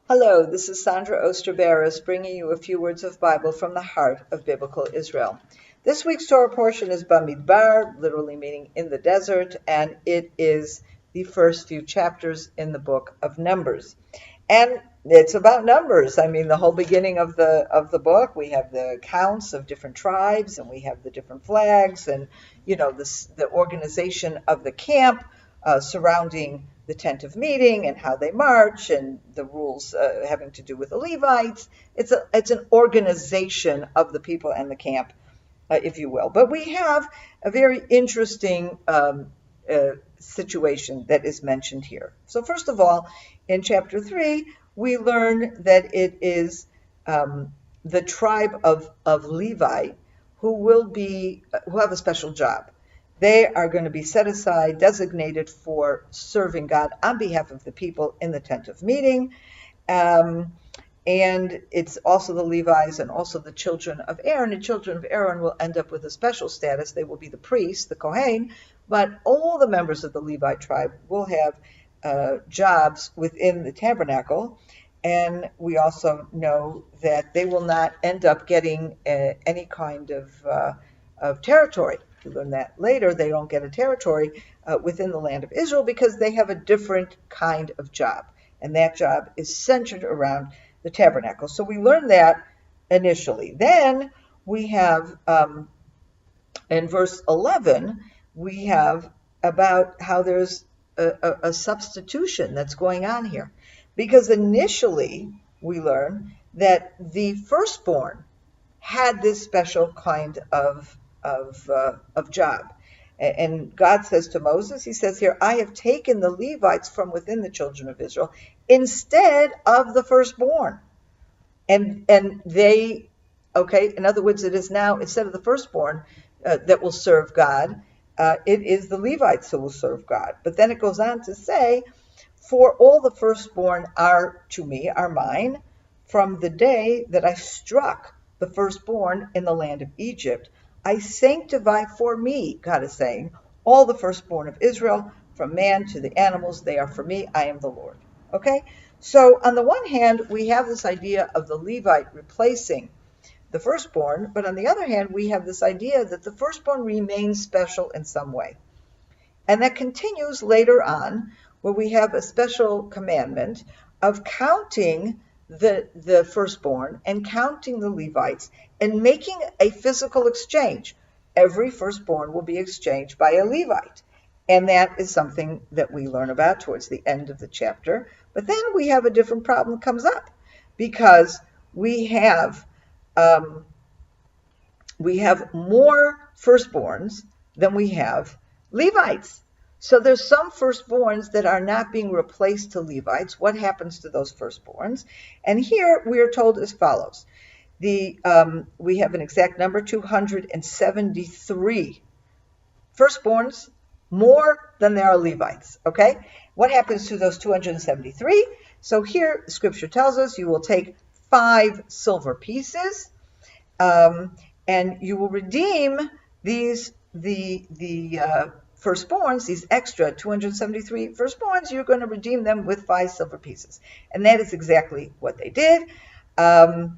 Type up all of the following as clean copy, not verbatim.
Hello, this is Sondra Oster, Baras, bringing you a few words of Bible from the heart of Biblical Israel. This week's Torah portion is Bamidbar, literally meaning in the desert, and it is the first few chapters in the book of Numbers. And it's about numbers. I mean, the whole beginning of the book, we have the counts of different tribes, and we have the different flags, and the organization of the camp surrounding the tent of meeting and how they march, and the rules having to do with the Levites. It's an organization of the people and the camp, if you will. But we have a very interesting situation that is mentioned here. So first of all, in chapter 3, we learn that it is the tribe of Levi who have a special job. They are going to be set aside, designated for serving God on behalf of the people in the tent of meeting. And it's also the Levites and also the children of Aaron. The children of Aaron will end up with a special status. They will be the priests, the Kohen, but all the members of the Levi tribe will have jobs within the tabernacle. And we also know that they will not end up getting any kind of territory. We learn that later. They don't get a territory within the land of Israel because they have a different kind of job. And that job is centered around the tabernacle. So we learn that initially. Then we have, in verse 11, we have about how there's a substitution that's going on here. Because initially we learn that the firstborn had this special kind of job. And God says to Moses, he says here, I have taken the Levites from within the children of Israel instead of the firstborn. And they, in other words, it is now, instead of the firstborn that will serve God, it is the Levites who will serve God. But then it goes on to say, for all the firstborn are to me, are mine, from the day that I struck the firstborn in the land of Egypt. I sanctify for me, God is saying, all the firstborn of Israel, from man to the animals, they are for me, I am the Lord. Okay? So on the one hand, we have this idea of the Levite replacing the firstborn, but on the other hand, we have this idea that the firstborn remains special in some way. And that continues later on, where we have a special commandment of counting the firstborn and counting the Levites and making a physical exchange. Every firstborn will be exchanged by a Levite. And that is something that we learn about towards the end of the chapter. But then we have a different problem comes up because we have more firstborns than we have Levites. So there's some firstborns that are not being replaced to Levites. What happens to those firstborns? And here we are told as follows. We have an exact number, 273 firstborns, more than there are Levites. Okay? What happens to those 273? So here Scripture tells us you will take 5 silver pieces, and you will redeem the firstborns, these extra 273 firstborns, you're going to redeem them with 5 silver pieces. And that is exactly what they did. And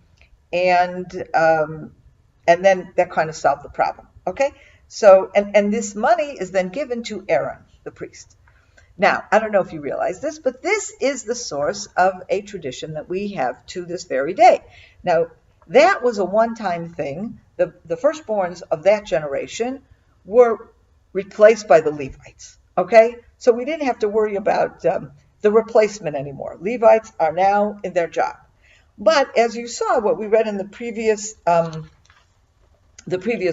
then that kind of solved the problem. Okay? So, and this money is then given to Aaron, the priest. Now, I don't know if you realize this, but this is the source of a tradition that we have to this very day. Now, that was a one-time thing. The firstborns of that generation were replaced by the Levites, okay? So we didn't have to worry about the replacement anymore. Levites are now in their job. But as you saw, what we read in the previous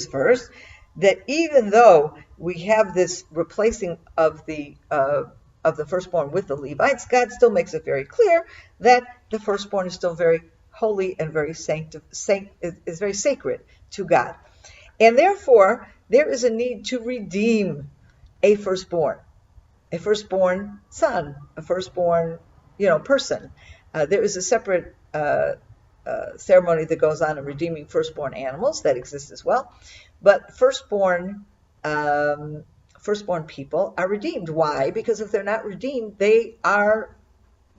verse, that even though we have this replacing of the firstborn with the Levites, God still makes it very clear that the firstborn is still very holy and very is very sacred to God. And therefore, there is a need to redeem a firstborn son, a firstborn, person. There is a separate ceremony that goes on in redeeming firstborn animals that exists as well. But firstborn people are redeemed. Why? Because if they're not redeemed, they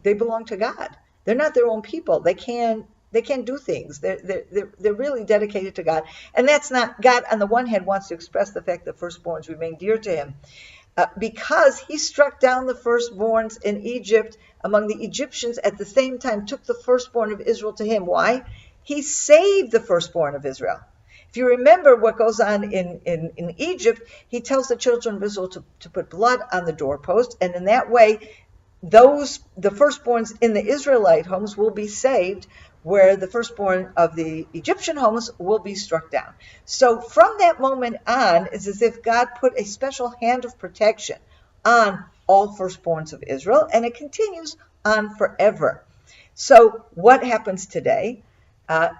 belong to God. They're not their own people. They can't do things. They're really dedicated to God. And that's not, God on the one hand wants to express the fact that firstborns remain dear to him, because he struck down the firstborns in Egypt among the Egyptians, at the same time took the firstborn of Israel to him. Why? He saved the firstborn of Israel. If you remember what goes on in Egypt, he tells the children of Israel to put blood on the doorpost, and in that way, the firstborns in the Israelite homes will be saved, where the firstborn of the Egyptian homes will be struck down. So from that moment on, it's as if God put a special hand of protection on all firstborns of Israel, and it continues on forever. So what happens today?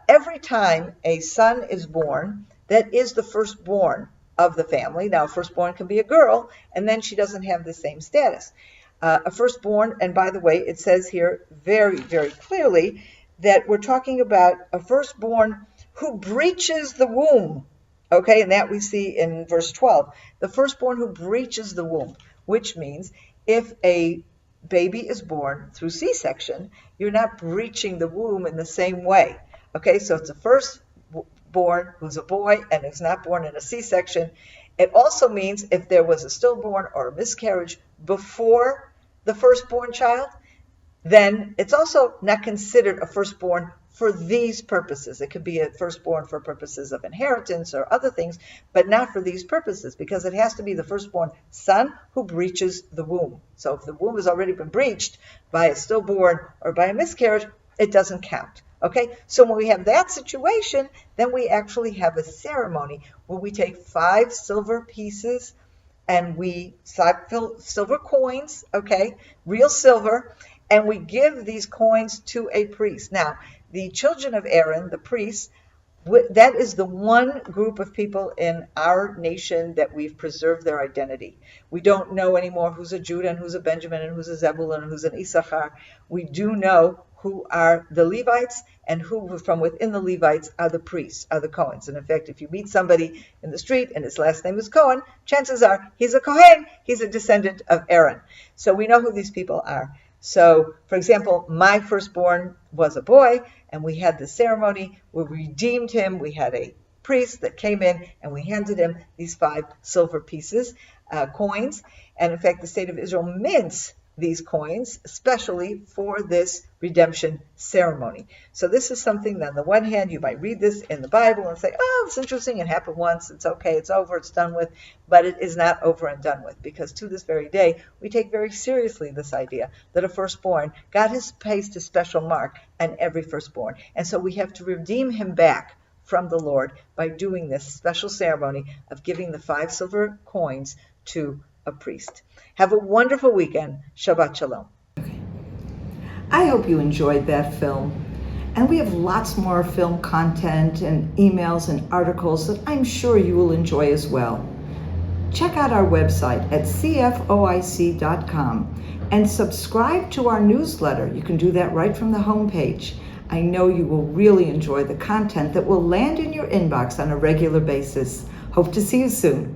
Every time a son is born, that is the firstborn of the family. Now, a firstborn can be a girl, and then she doesn't have the same status. A firstborn, and by the way, it says here very, very clearly that we're talking about a firstborn who breaches the womb. Okay, and that we see in verse 12. The firstborn who breaches the womb, which means if a baby is born through C-section, you're not breaching the womb in the same way. Okay, so it's a firstborn who's a boy and is not born in a C-section. It also means if there was a stillborn or a miscarriage before the firstborn child, then it's also not considered a firstborn for these purposes. It could be a firstborn for purposes of inheritance or other things, but not for these purposes, because it has to be the firstborn son who breaches the womb. So if the womb has already been breached by a stillborn or by a miscarriage, it doesn't count. Okay, so when we have that situation, then we actually have a ceremony where we take 5 silver pieces and we silver coins, okay, real silver, and we give these coins to a priest. Now, the children of Aaron, the priests, that is the one group of people in our nation that we've preserved their identity. We don't know anymore who's a Judah and who's a Benjamin and who's a Zebulun and who's an Issachar. We do know who are the Levites, and who from within the Levites are the priests, are the Cohens. And in fact, if you meet somebody in the street and his last name is Cohen, chances are he's a Kohen, he's a descendant of Aaron. So we know who these people are. So, for example, my firstborn was a boy, and we had the ceremony. We redeemed him. We had a priest that came in, and we handed him these 5 silver pieces, coins. And in fact, the state of Israel mints these coins, especially for this redemption ceremony. So this is something that on the one hand, you might read this in the Bible and say, oh, it's interesting, it happened once, it's okay, it's over, it's done with, but it is not over and done with, because to this very day, we take very seriously this idea that a firstborn, God has placed a special mark on every firstborn, and so we have to redeem him back from the Lord by doing this special ceremony of giving the 5 silver coins to a priest. Have a wonderful weekend. Shabbat Shalom. I hope you enjoyed that film. And we have lots more film content and emails and articles that I'm sure you will enjoy as well. Check out our website at CFOIC.com and subscribe to our newsletter. You can do that right from the homepage. I know you will really enjoy the content that will land in your inbox on a regular basis. Hope to see you soon.